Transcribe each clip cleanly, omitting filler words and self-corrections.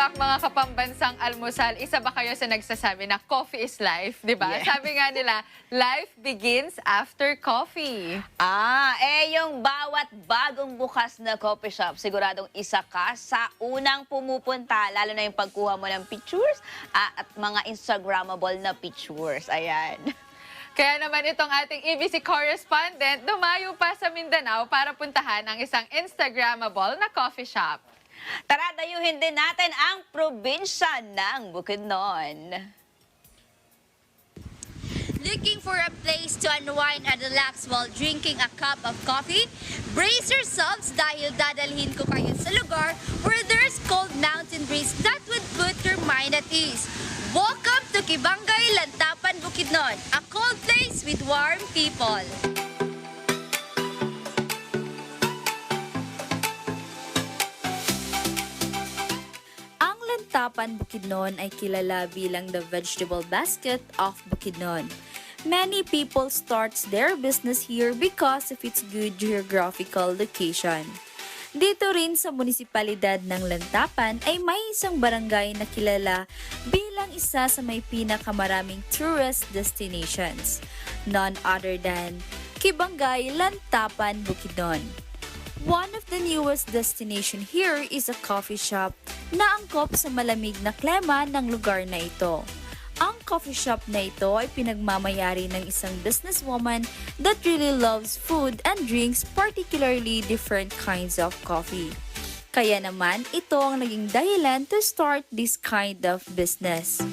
back mga kapambansang almusal, isa ba kayo sa nagsasabi na coffee is life, di ba? Yeah. Sabi nga nila, life begins after coffee. Yung bawat bagong bukas na coffee shop, siguradong isa ka sa unang pumupunta, lalo na yung pagkuha mo ng pictures at mga Instagrammable na pictures. Ayan. Kaya naman itong ating EBC correspondent, dumayo pa sa Mindanao para puntahan ang isang Instagrammable na coffee shop. Tara, dayuhin din natin ang probinsya ng Bukidnon. Looking for a place to unwind and relax while drinking a cup of coffee? Brace yourselves dahil dadalhin ko kayo sa lugar where there's cold mountain breeze that would put your mind at ease. Welcome to Kibangay, Lantapan, Bukidnon, a cold place with warm people. Ang Lantapan, Bukidnon ay kilala bilang the vegetable basket of Bukidnon. Many people starts their business here because of its good geographical location. Dito rin sa munisipalidad ng Lantapan ay may isang barangay na kilala bilang isa sa may pinakamaraming tourist destinations, none other than Kibangay, Lantapan, Bukidnon. One of the newest destination here is a coffee shop na angkop sa malamig na klima ng lugar na ito. Ang coffee shop na ito ay pinagmamayari ng isang businesswoman that really loves food and drinks particularly different kinds of coffee. Kaya naman, ito ang naging dahilan to start this kind of business.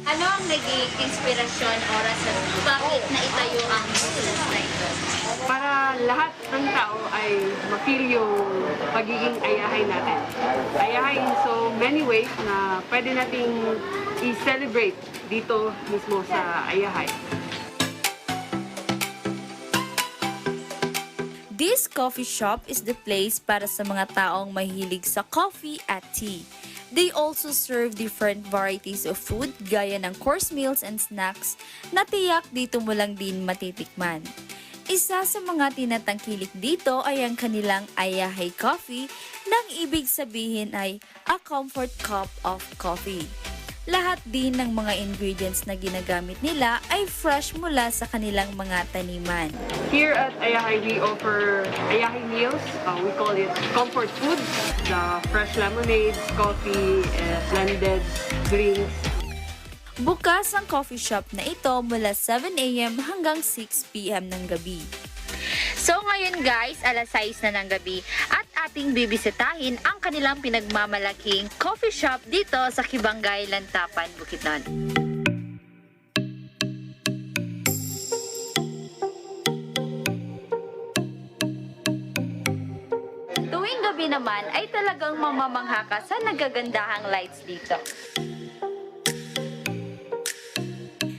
Ano ang naging inspirasyon o rason bakit naitayo ang business na ito? Para lahat ng tao ay ma-feel yung pagiging ayahay natin. Ayahay in so many ways na pwede nating i-celebrate dito mismo sa ayahay. This coffee shop is the place para sa mga taong mahilig sa coffee at tea. They also serve different varieties of food gaya ng course meals and snacks na tiyak dito mo lang din matitikman. Isa sa mga tinatangkilik dito ay ang kanilang ayahay coffee nang ibig sabihin ay a comfort cup of coffee. Lahat din ng mga ingredients na ginagamit nila ay fresh mula sa kanilang mga taniman. Here at Ayahay, we offer Ayahay meals. We call it comfort food. The fresh lemonades, coffee, blended drinks. Bukas ang coffee shop na ito mula 7 a.m. hanggang 6 p.m. ng gabi. So ngayon guys, alas 6 na ng gabi at ating bibisitahin ang kanilang pinagmamalaking coffee shop dito sa Kibangay, Lantapan, Bukidnon. Tuwing gabi naman ay talagang mamamangha ka sa nagagandahang lights dito.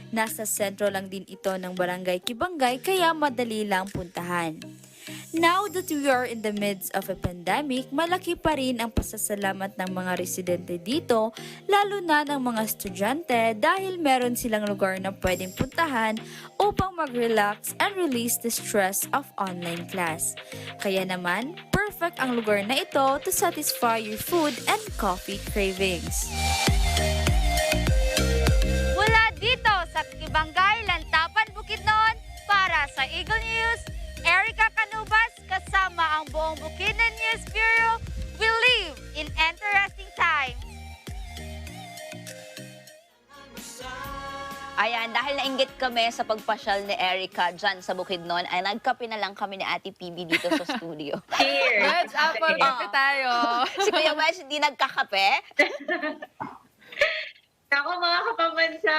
Nasa sentro lang din ito ng barangay Kibangay kaya madali lang puntahan. Now that we are in the midst of a pandemic, malaki pa rin ang pasasalamat ng mga residente dito, lalo na ng mga estudyante dahil meron silang lugar na pwedeng puntahan upang mag-relax and release the stress of online class. Kaya naman, perfect ang lugar na ito to satisfy your food and coffee cravings. Dito sa Kibangay, Lantapan, Bukidnon, para sa Eagle News, Canubas kasama ang buong Bukidnon News Bureau. We live in interesting times. Ayan, dahil nainggit kami sa pagpasyal ni Erica dyan sa Bukidnon, ay nagkape na lang kami ni Ate PB dito sa studio. Cheers! Let's apple kape tayo! Si Kuya Wes hindi nagkakape? Ako mga kapambansa,